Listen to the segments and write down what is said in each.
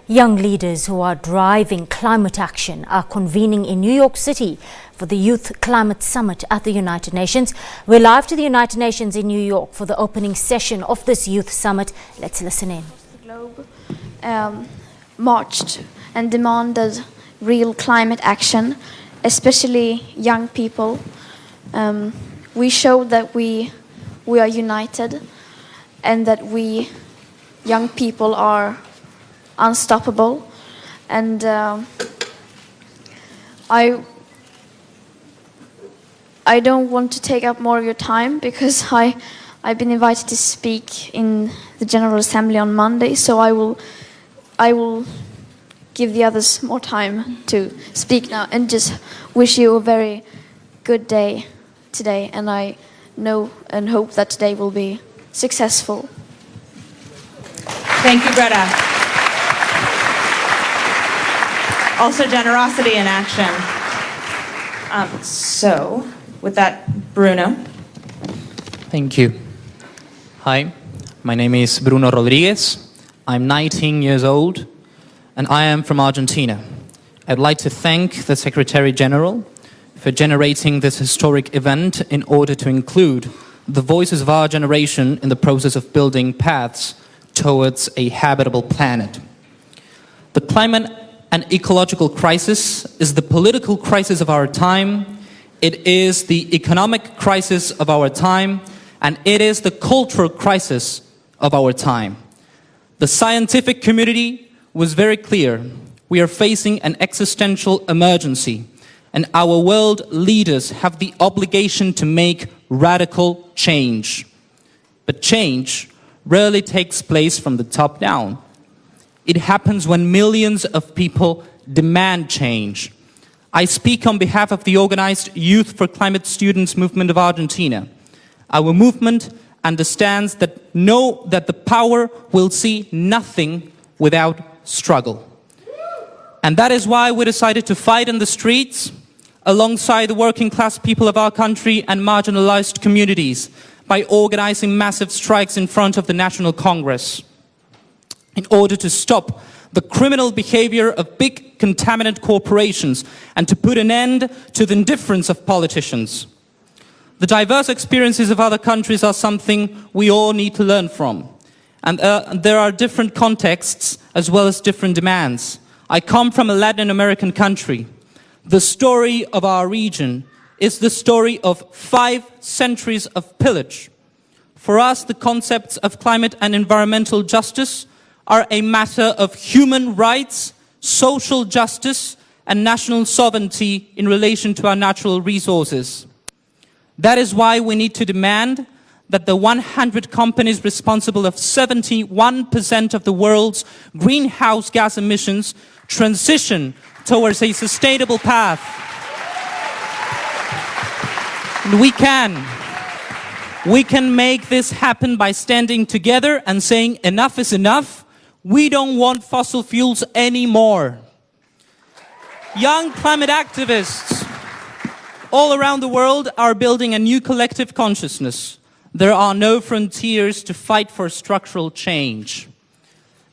Young leaders who are driving climate action are convening in New York City for the Youth Climate Summit at the United Nations. We're live to the United Nations in New York for the opening session of this Youth Summit. Let's listen in. The globe marched and demanded real climate action, especially young people. We showed that we are united and that we, young people, are unstoppable. And I don't want to take up more of your time because I've been invited to speak in the General Assembly on Monday, so I will give the others more time to speak now and just wish you a very good day today, and I know and hope that today will be successful. Thank you, Greta. Also generosity in action. So, with that, Bruno. Thank you. Hi, my name is Bruno Rodriguez. I'm 19 years old, and I am from Argentina. I'd like to thank the Secretary General for generating this historic event in order to include the voices of our generation in the process of building paths towards a habitable planet. The climate and ecological crisis is the political crisis of our time, it is the economic crisis of our time, and it is the cultural crisis of our time. The scientific community was very clear. We are facing an existential emergency, and our world leaders have the obligation to make radical change. But change rarely takes place from the top down. It happens when millions of people demand change. I speak on behalf of the organized Youth for Climate Students movement of Argentina. Our movement understands that the power will see nothing without struggle. And that is why we decided to fight in the streets alongside the working class people of our country and marginalized communities by organizing massive strikes in front of the National Congress, in order to stop the criminal behavior of big contaminant corporations and to put an end to the indifference of politicians. The diverse experiences of other countries are something we all need to learn from. And there are different contexts as well as different demands. I come from a Latin American country. The story of our region is the story of 5 centuries of pillage. For us, the concepts of climate and environmental justice are a matter of human rights, social justice, and national sovereignty in relation to our natural resources. That is why we need to demand that the 100 companies responsible of 71% of the world's greenhouse gas emissions transition towards a sustainable path. And we can make this happen by standing together and saying enough is enough. We don't want fossil fuels anymore. Young climate activists all around the world are building a new collective consciousness. There are no frontiers to fight for structural change.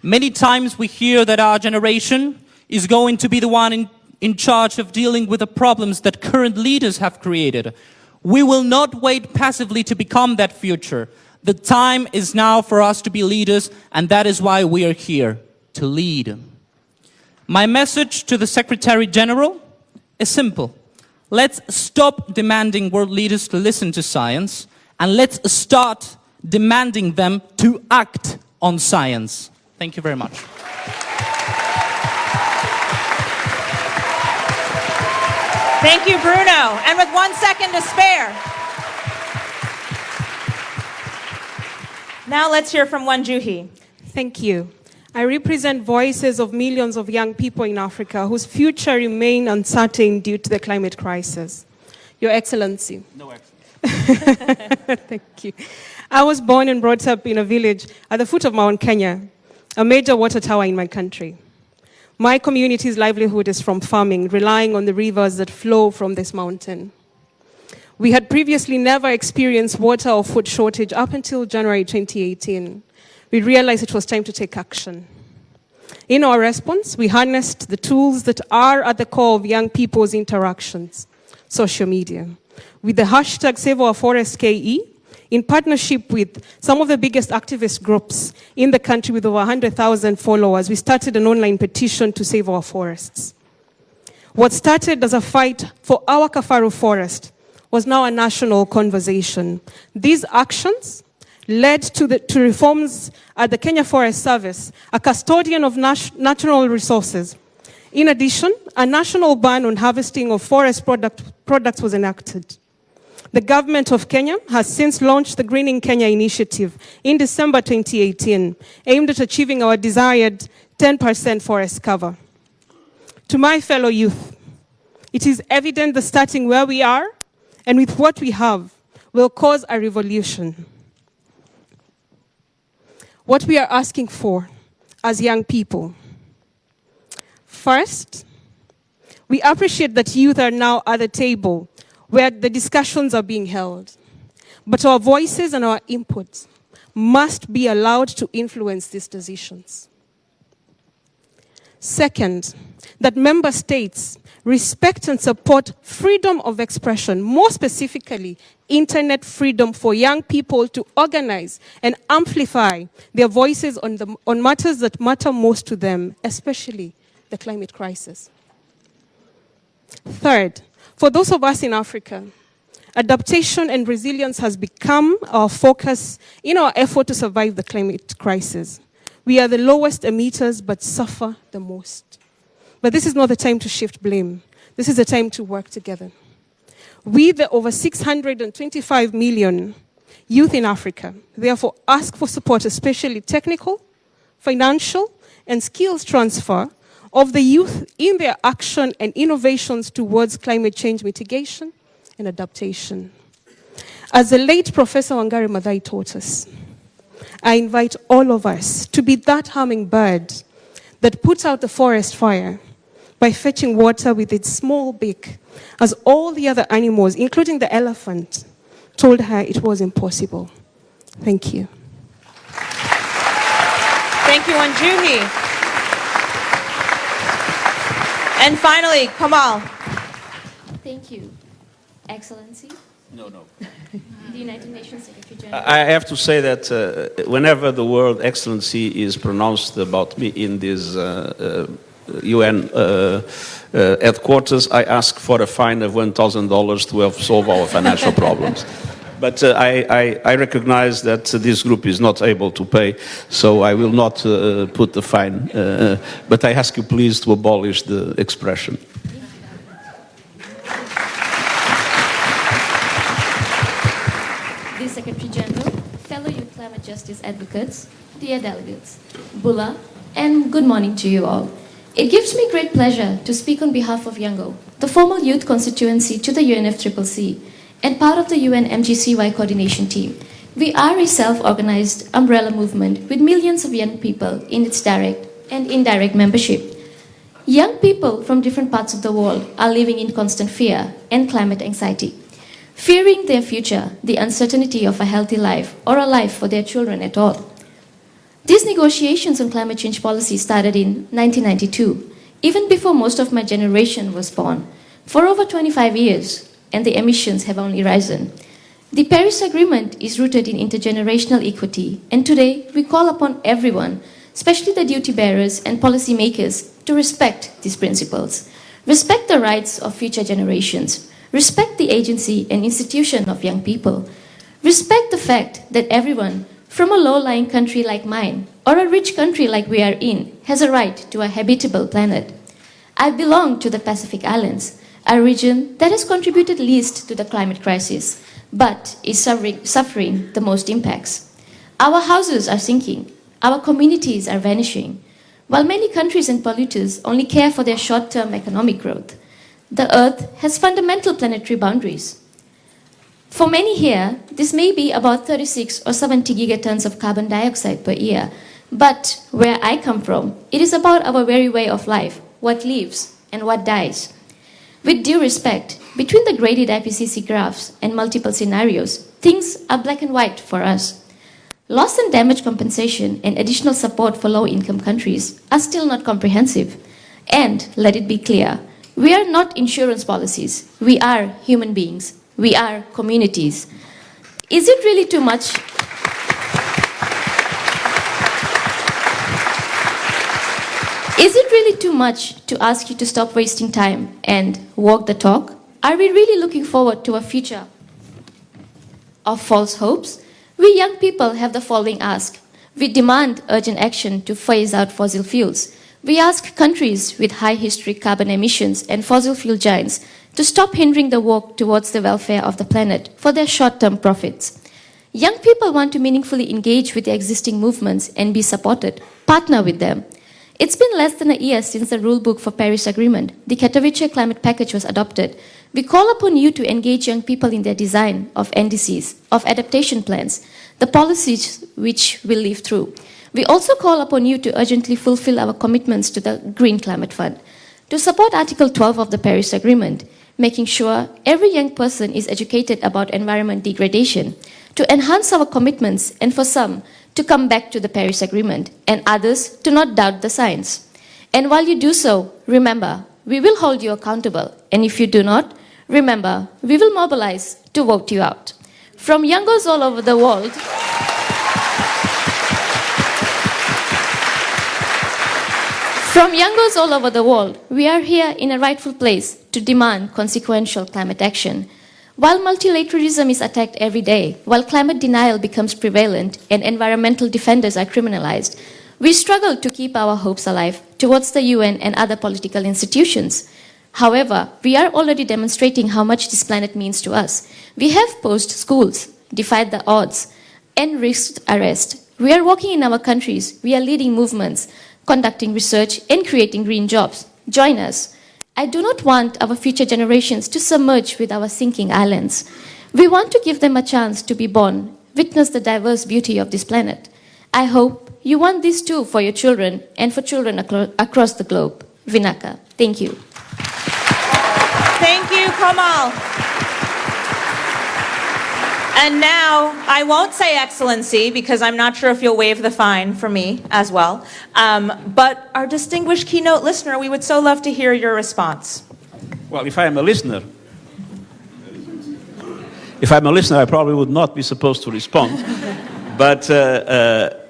Many times we hear that our generation is going to be the one in charge of dealing with the problems that current leaders have created. We will not wait passively to become that future. The time is now for us to be leaders, and that is why we are here, to lead. My message to the Secretary General is simple. Let's stop demanding world leaders to listen to science, and let's start demanding them to act on science. Thank you very much. Thank you, Bruno. And with 1 second to spare. Now let's hear from Wanjuhi. Thank you. I represent voices of millions of young people in Africa whose future remain uncertain due to the climate crisis. Your Excellency. No excellence. Thank you. I was born and brought up in a village at the foot of Mount Kenya, a major water tower in my country. My community's livelihood is from farming, relying on the rivers that flow from this mountain. We had previously never experienced water or food shortage up until January 2018. We realized it was time to take action. In our response, we harnessed the tools that are at the core of young people's interactions, social media. With the hashtag Save Our Forest KE, in partnership with some of the biggest activist groups in the country with over 100,000 followers, we started an online petition to save our forests. What started as a fight for our Kafaru forest was now a national conversation. These actions led to reforms at the Kenya Forest Service, a custodian of natural resources. In addition, a national ban on harvesting of forest products was enacted. The government of Kenya has since launched the Greening Kenya initiative in December 2018, aimed at achieving our desired 10% forest cover. To my fellow youth, it is evident that starting where we are and with what we have will cause a revolution. What we are asking for as young people. First, we appreciate that youth are now at the table where the discussions are being held. But our voices and our input must be allowed to influence these decisions. Second, that member states respect and support freedom of expression, more specifically, internet freedom for young people to organize and amplify their voices on matters that matter most to them, especially the climate crisis. Third, for those of us in Africa, adaptation and resilience has become our focus in our effort to survive the climate crisis. We are the lowest emitters but suffer the most. But this is not the time to shift blame. This is the time to work together. We, the over 625 million youth in Africa, therefore ask for support, especially technical, financial, and skills transfer of the youth in their action and innovations towards climate change mitigation and adaptation. As the late Professor Wangari Maathai taught us, I invite all of us to be that hummingbird that puts out the forest fire by fetching water with its small beak, as all the other animals, including the elephant, told her it was impossible. Thank you. Thank you, Wanjuhi. And finally, Kamal. Thank you, Excellency. No. The United Nations Secretary General. I have to say that whenever the word excellency is pronounced about me in this UN headquarters, I ask for a fine of $1,000 to help solve our financial problems. But I recognize that this group is not able to pay, so I will not put the fine. But I ask you please to abolish the expression. The Secretary General, fellow youth climate justice advocates, dear delegates, Bula, and good morning to you all. It gives me great pleasure to speak on behalf of Yango, the formal youth constituency to the UNFCCC, and part of the UN MGCY coordination team. We are a self-organized umbrella movement with millions of young people in its direct and indirect membership. Young people from different parts of the world are living in constant fear and climate anxiety, fearing their future, the uncertainty of a healthy life or a life for their children at all. These negotiations on climate change policy started in 1992, even before most of my generation was born. For over 25 years, and the emissions have only risen. The Paris Agreement is rooted in intergenerational equity, and today we call upon everyone, especially the duty bearers and policymakers, to respect these principles. Respect the rights of future generations. Respect the agency and institution of young people. Respect the fact that everyone, from a low-lying country like mine, or a rich country like we are in, has a right to a habitable planet. I belong to the Pacific Islands, a region that has contributed least to the climate crisis, but is suffering the most impacts. Our houses are sinking, our communities are vanishing. While many countries and polluters only care for their short-term economic growth, the Earth has fundamental planetary boundaries. For many here, this may be about 36 or 70 gigatons of carbon dioxide per year, but where I come from, it is about our very way of life, what lives and what dies. With due respect, between the graded IPCC graphs and multiple scenarios, things are black and white for us. Loss and damage compensation and additional support for low-income countries are still not comprehensive. And let it be clear, we are not insurance policies. We are human beings. We are communities. Is it really too much? Is it really too much to ask you to stop wasting time and walk the talk? Are we really looking forward to a future of false hopes? We young people have the following ask. We demand urgent action to phase out fossil fuels. We ask countries with high historic carbon emissions and fossil fuel giants to stop hindering the walk towards the welfare of the planet for their short-term profits. Young people want to meaningfully engage with the existing movements and be supported, partner with them. It's been less than a year since the rulebook for Paris Agreement, the Katowice Climate Package, was adopted. We call upon you to engage young people in their design of NDCs, of adaptation plans, the policies which will live through. We also call upon you to urgently fulfill our commitments to the Green Climate Fund, to support Article 12 of the Paris Agreement, making sure every young person is educated about environment degradation, to enhance our commitments, and for some, to come back to the Paris Agreement, and others to not doubt the science. And while you do so, remember, we will hold you accountable, and if you do not, remember, we will mobilize to vote you out. From youngos all over the world, we are here in a rightful place to demand consequential climate action. While multilateralism is attacked every day, while climate denial becomes prevalent and environmental defenders are criminalized, we struggle to keep our hopes alive towards the UN and other political institutions. However, we are already demonstrating how much this planet means to us. We have posed schools, defied the odds, and risked arrest. We are walking in our countries, we are leading movements, conducting research, and creating green jobs. Join us. I do not want our future generations to submerge with our sinking islands. We want to give them a chance to be born, witness the diverse beauty of this planet. I hope you want this too for your children and for children across the globe. Vinaka. Thank you. Thank you, Kamal. And now, I won't say Excellency, because I'm not sure if you'll waive the fine for me as well. But our distinguished keynote listener, we would so love to hear your response. Well, if I am a listener, I probably would not be supposed to respond. But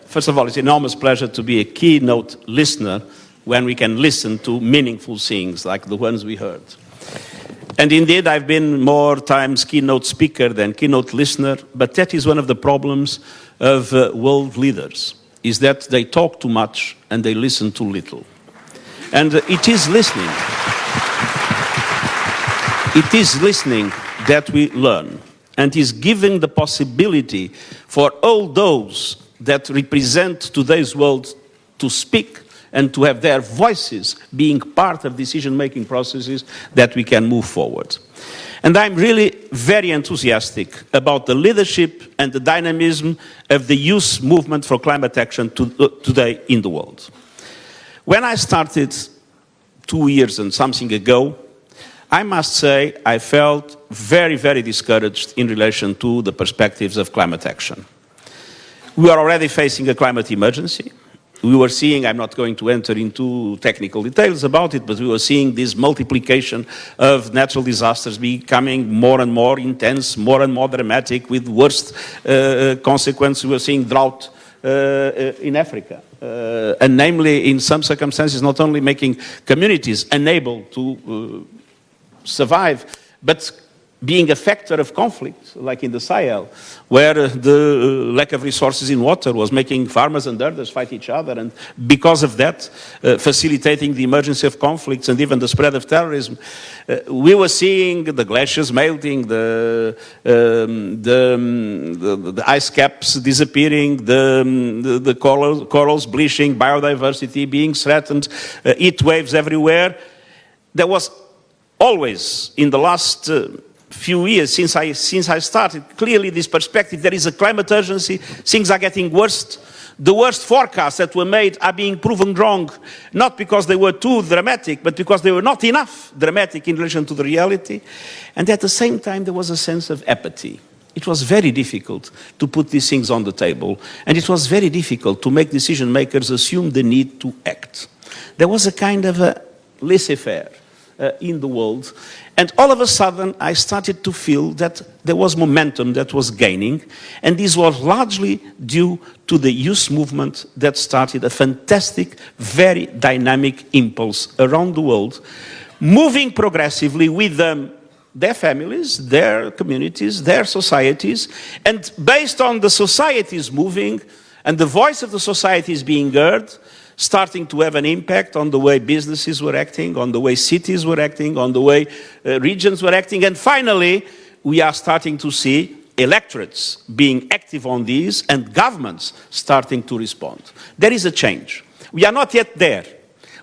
first of all, it's an enormous pleasure to be a keynote listener when we can listen to meaningful things like the ones we heard. And indeed, I've been more times keynote speaker than keynote listener, but that is one of the problems of world leaders, is that they talk too much and they listen too little. And it is listening that we learn, and is giving the possibility for all those that represent today's world to speak and to have their voices being part of decision-making processes that we can move forward. And I'm really very enthusiastic about the leadership and the dynamism of the youth movement for climate action today in the world. When I started 2 years and something ago, I must say I felt very, very discouraged in relation to the perspectives of climate action. We are already facing a climate emergency. We were seeing, I'm not going to enter into technical details about it, but we were seeing this multiplication of natural disasters becoming more and more intense, more and more dramatic, with worst consequences. We were seeing drought in Africa, and namely, in some circumstances, not only making communities unable to survive, but being a factor of conflict, like in the Sahel, where the lack of resources in water was making farmers and herders fight each other, and because of that, facilitating the emergence of conflicts and even the spread of terrorism. We were seeing the glaciers melting, the ice caps disappearing, the corals bleaching, biodiversity being threatened, heat waves everywhere. There was always, in the last few years since I started, clearly this perspective, there is a climate urgency, things are getting worse. The worst forecasts that were made are being proven wrong, not because they were too dramatic, but because they were not enough dramatic in relation to the reality. And at the same time, there was a sense of apathy. it was very difficult to put these things on the table, and it was very difficult to make decision makers assume the need to act. There was a kind of a laissez-faire in the world, and all of a sudden I started to feel that there was momentum that was gaining, and this was largely due to the youth movement that started a fantastic, very dynamic impulse around the world, moving progressively with their families, their communities, their societies, and based on the societies moving and the voice of the societies being heard, starting to have an impact on the way businesses were acting, on the way cities were acting, on the way regions were acting, and finally we are starting to see electorates being active on these and governments starting to respond. There is a change. We are not yet there.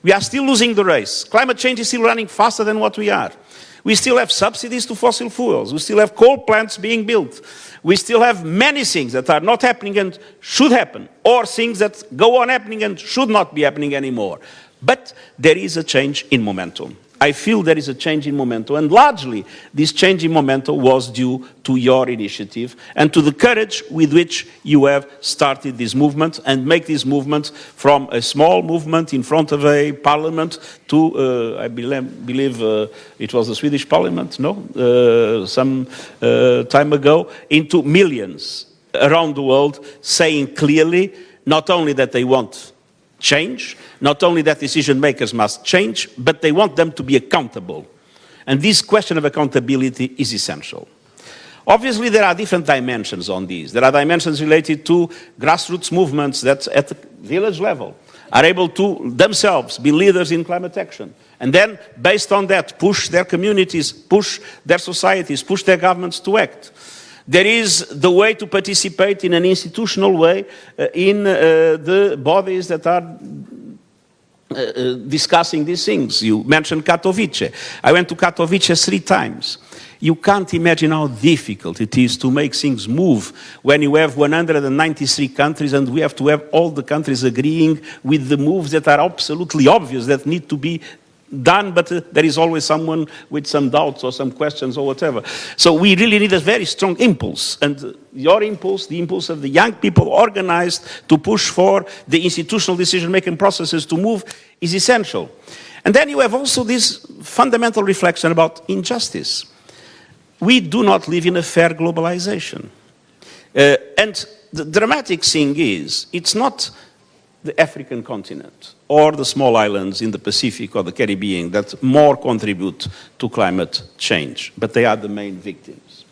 We are still losing the race. Climate change is still running faster than what we are. We still have subsidies to fossil fuels. We still have coal plants being built. We still have many things that are not happening and should happen, or things that go on happening and should not be happening anymore. But there is a change in momentum. I feel there is a change in momentum, and largely this change in momentum was due to your initiative and to the courage with which you have started this movement and make this movement from a small movement in front of a parliament to, I believe it was the Swedish parliament, some time ago, into millions around the world saying clearly not only that they want change, not only that decision makers must change, but they want them to be accountable. And this question of accountability is essential. Obviously, there are different dimensions on these. There are dimensions related to grassroots movements that at the village level are able to themselves be leaders in climate action. And then, based on that, push their communities, push their societies, push their governments to act. There is the way to participate in an institutional way in the bodies that are discussing these things. You mentioned Katowice. I went to Katowice 3 times. You can't imagine how difficult it is to make things move when you have 193 countries and we have to have all the countries agreeing with the moves that are absolutely obvious that need to be done, but there is always someone with some doubts or some questions or whatever. So we really need a very strong impulse, and your impulse, the impulse of the young people organized to push for the institutional decision-making processes to move, is essential. And then you have also this fundamental reflection about injustice. We do not live in a fair globalization. And the dramatic thing is, it's not the African continent or the small islands in the Pacific or the Caribbean that more contribute to climate change, but they are the main victims.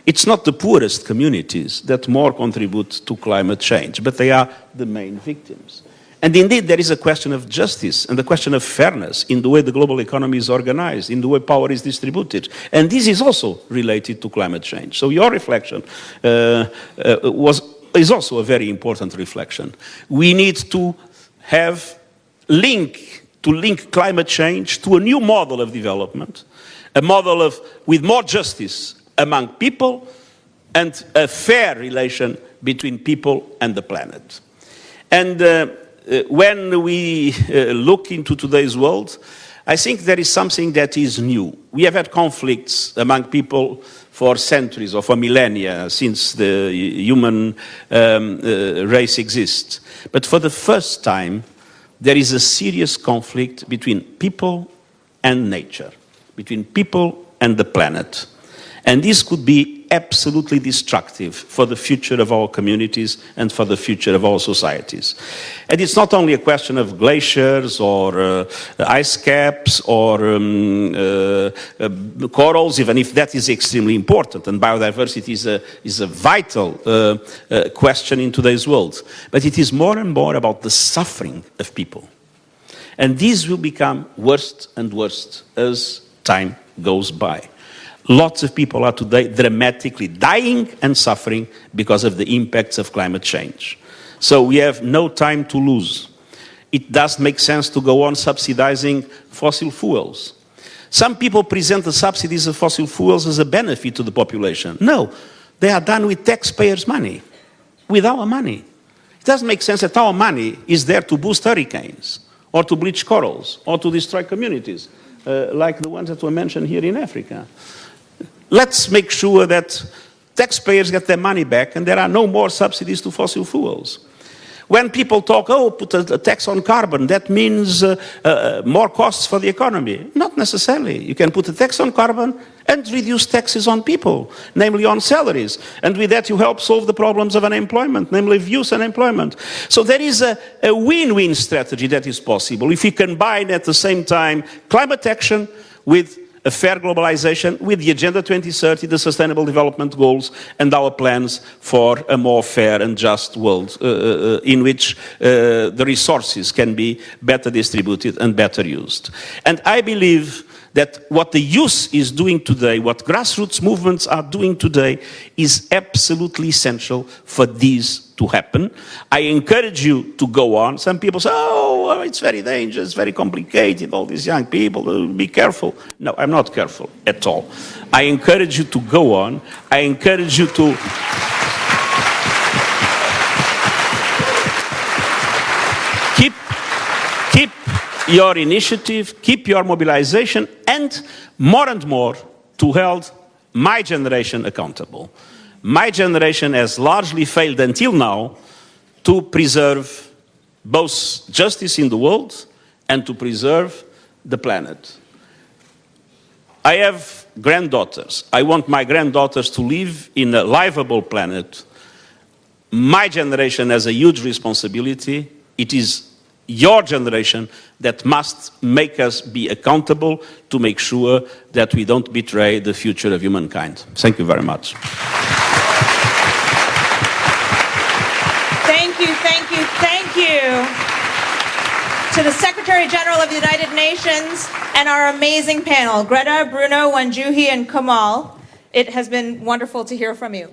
It's not the poorest communities that more contribute to climate change, but they are the main victims. And indeed, there is a question of justice and a question of fairness in the way the global economy is organized, in the way power is distributed. And this is also related to climate change. So your reflection is also a very important reflection. We need to link climate change to a new model of development, a model with more justice among people and a fair relation between people and the planet. And when we look into today's world, I think there is something that is new. We have had conflicts among people for centuries or for millennia since the human race exists. But for the first time, there is a serious conflict between people and nature, between people and the planet. And this could be absolutely destructive for the future of our communities and for the future of our societies. And it's not only a question of glaciers or ice caps or corals, even if that is extremely important, and biodiversity is a vital question in today's world. But it is more and more about the suffering of people. And this will become worse and worse as time goes by. Lots of people are today dramatically dying and suffering because of the impacts of climate change. So we have no time to lose. It does make sense to go on subsidizing fossil fuels. Some people present the subsidies of fossil fuels as a benefit to the population. No, they are done with taxpayers' money, with our money. It doesn't make sense that our money is there to boost hurricanes, or to bleach corals, or to destroy communities, like the ones that were mentioned here in Africa. Let's make sure that taxpayers get their money back and there are no more subsidies to fossil fuels. When people talk, oh, put a tax on carbon, that means more costs for the economy. Not necessarily. You can put a tax on carbon and reduce taxes on people, namely on salaries. And with that, you help solve the problems of unemployment, namely youth unemployment. So there is a win-win strategy that is possible if we combine at the same time climate action with a fair globalization, with the Agenda 2030, the Sustainable Development Goals, and our plans for a more fair and just world in which the resources can be better distributed and better used. And I believe that what the youth is doing today, what grassroots movements are doing today, is absolutely essential for this to happen. I encourage you to go on. Some people say, oh, it's very dangerous, very complicated, all these young people, be careful. No, I'm not careful at all. I encourage you to go on. I encourage you to keep your initiative, keep your mobilization, and more to hold my generation accountable. My generation has largely failed until now to preserve both justice in the world and to preserve the planet. I have granddaughters. I want my granddaughters to live in a livable planet. My generation has a huge responsibility. It is your generation that must make us be accountable to make sure that we don't betray the future of humankind. Thank you very much. Thank you to the Secretary General of the United Nations and our amazing panel, Greta, Bruno, Wanjuhi, and Kamal. It has been wonderful to hear from you.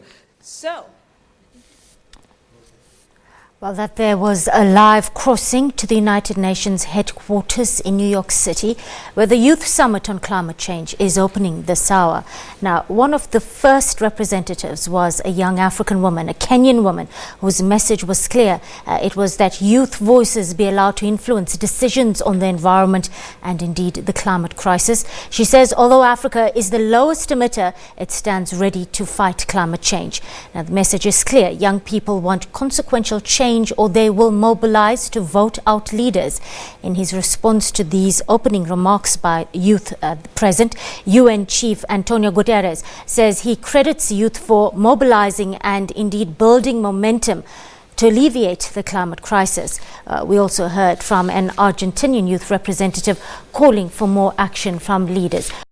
Well, that there was a live crossing to the United Nations headquarters in New York City, where the Youth Summit on Climate Change is opening this hour. Now, one of the first representatives was a young African woman, a Kenyan woman, whose message was clear. It was that youth voices be allowed to influence decisions on the environment and indeed the climate crisis. She says, although Africa is the lowest emitter, it stands ready to fight climate change. Now, the message is clear. Young people want consequential change, or they will mobilize to vote out leaders. In his response to these opening remarks by youth present, UN Chief Antonio Guterres says he credits youth for mobilizing and indeed building momentum to alleviate the climate crisis. We also heard from an Argentinian youth representative calling for more action from leaders.